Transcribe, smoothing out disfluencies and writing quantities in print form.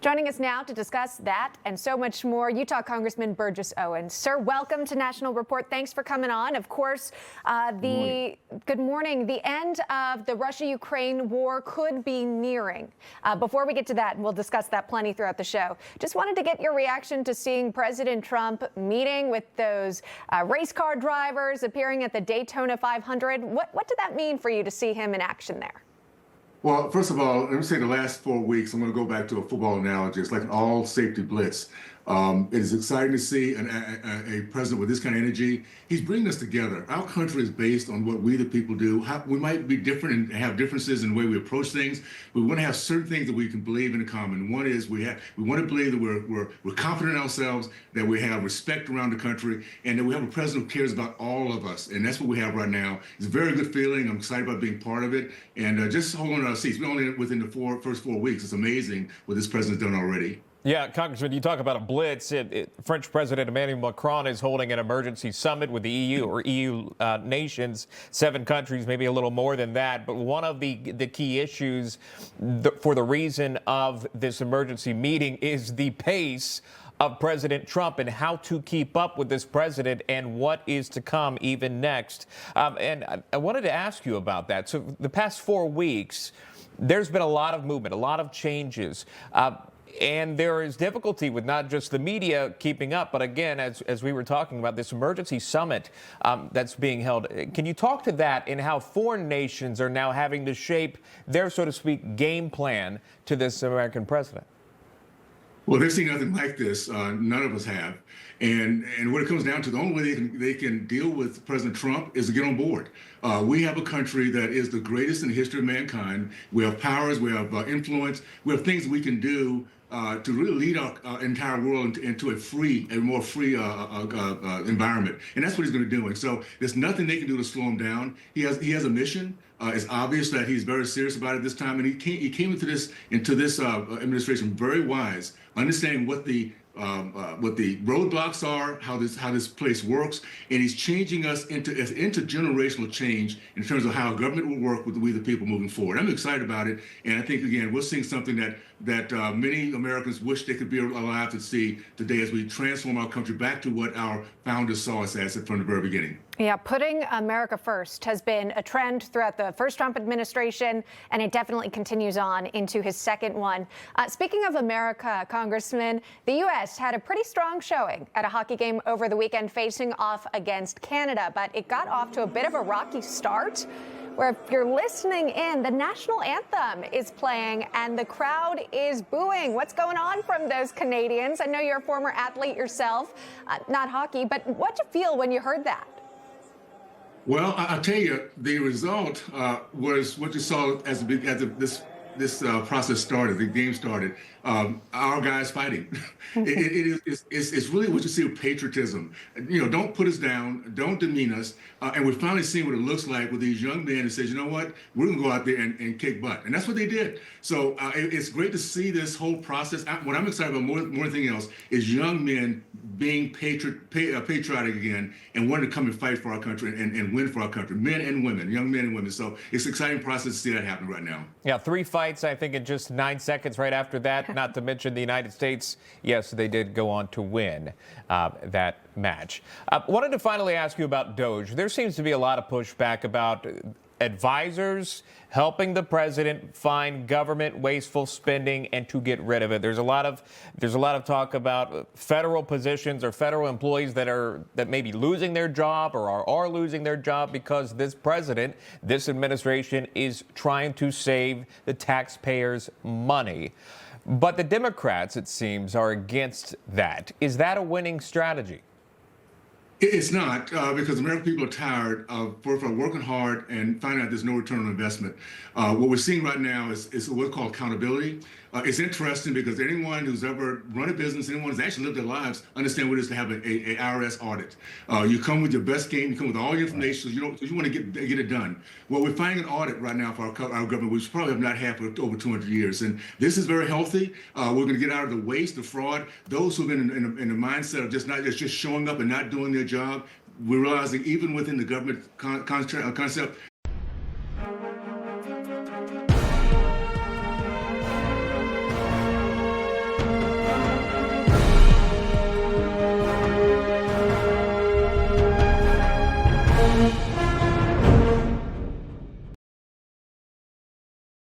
Joining us now to discuss that and so much more, Utah Congressman Burgess Owens. Sir, welcome to National Report. Thanks for coming on. Of course, good morning. The end of the Russia-Ukraine war could be nearing. Before we get to that, and we'll discuss that plenty throughout the show, just wanted to get your reaction to seeing President Trump meeting with those race car drivers appearing at the Daytona 500. What did that mean for you to see him in action there? Well, first of all, let me say the last 4 weeks, I'm going to go back to a football analogy. It's like an all-safety blitz. It is exciting to see a president with this kind of energy. He's bringing us together. Our country is based on what we the people do. We might be different and have differences in the way we approach things, but we want to have certain things that we can believe in common. One is we want to believe that we're confident in ourselves, that we have respect around the country, and that we have a president who cares about all of us. And that's what we have right now. It's a very good feeling. I'm excited about being part of it. And just hold on to our seats. We're only within the first 4 weeks. It's amazing what this president's done already. Yeah, Congressman, you talk about a blitz. French President Emmanuel Macron is holding an emergency summit with the EU nations, 7 countries, maybe a little more than that. But one of the key issues for the reason of this emergency meeting is the pace of President Trump and how to keep up with this president and what is to come even next. And I wanted to ask you about that. So the past 4 weeks, there's been a lot of movement, a lot of changes. And there is difficulty with not just the media keeping up, but again, as we were talking about, this emergency summit that's being held. Can you talk to that and how foreign nations are now having to shape their, so to speak, game plan to this American president? Well, they've seen nothing like this. None of us have. And what it comes down to, the only way they can deal with President Trump is to get on board. We have a country that is the greatest in the history of mankind. We have powers, we have influence, we have things we can do to really lead our entire world into a more free environment. And that's what he's going to be doing. So there's nothing they can do to slow him down. He has a mission. It's obvious that he's very serious about it this time. And he came into this administration very wise, understanding what the roadblocks are, how this place works, and he's changing us into generational change in terms of how government will work with we the people moving forward. I'm excited about it, and I think again we're seeing something that many Americans wish they could be alive to see today as we transform our country back to what our founders saw us as from the very beginning. Yeah, putting America first has been a trend throughout the first Trump administration, and it definitely continues on into his second one. Speaking of America, Congressman, the U.S. had a pretty strong showing at a hockey game over the weekend facing off against Canada, but it got off to a bit of a rocky start, where if you're listening in, the national anthem is playing and the crowd is booing. What's going on from those Canadians? I know you're a former athlete yourself, not hockey, but what'd you feel when you heard that? Well, I'll tell you, the result was what you saw as this process started, the game started. Our guys fighting. It's really what you see with patriotism. You know, don't put us down, don't demean us. And we're finally seeing what it looks like with these young men who says, you know what, we're going to go out there and kick butt. And that's what they did. So it's great to see this whole process. What I'm excited about more than anything else is young men being patriotic again and wanting to come and fight for our country and win for our country, men and women, young men and women. So it's an exciting process to see that happen right now. Yeah, 3 fights, I think, in just 9 seconds right after that. Not to mention the United States. Yes, they did go on to win that match. Wanted to finally ask you about DOGE. There seems to be a lot of pushback about advisors helping the president find government wasteful spending and to get rid of it. There's a lot of talk about federal positions or federal employees that may be losing their job or are losing their job because this president, this administration is trying to save the taxpayers' money. But the Democrats, it seems, are against that. Is that a winning strategy? It's not, because American people are tired of working hard and finding out there's no return on investment. What we're seeing right now is what's called accountability. It's interesting because anyone who's ever run a business, anyone who's actually lived their lives, understand what it is to have an IRS audit. You come with your best game, you come with all your information, you want to get it done. Well, we're finding an audit right now for our government, which probably have not had for over 200 years. And this is very healthy. We're going to get out of the waste, the fraud, those who've been in the mindset of just showing up and not doing their job. We're realizing even within the government concept,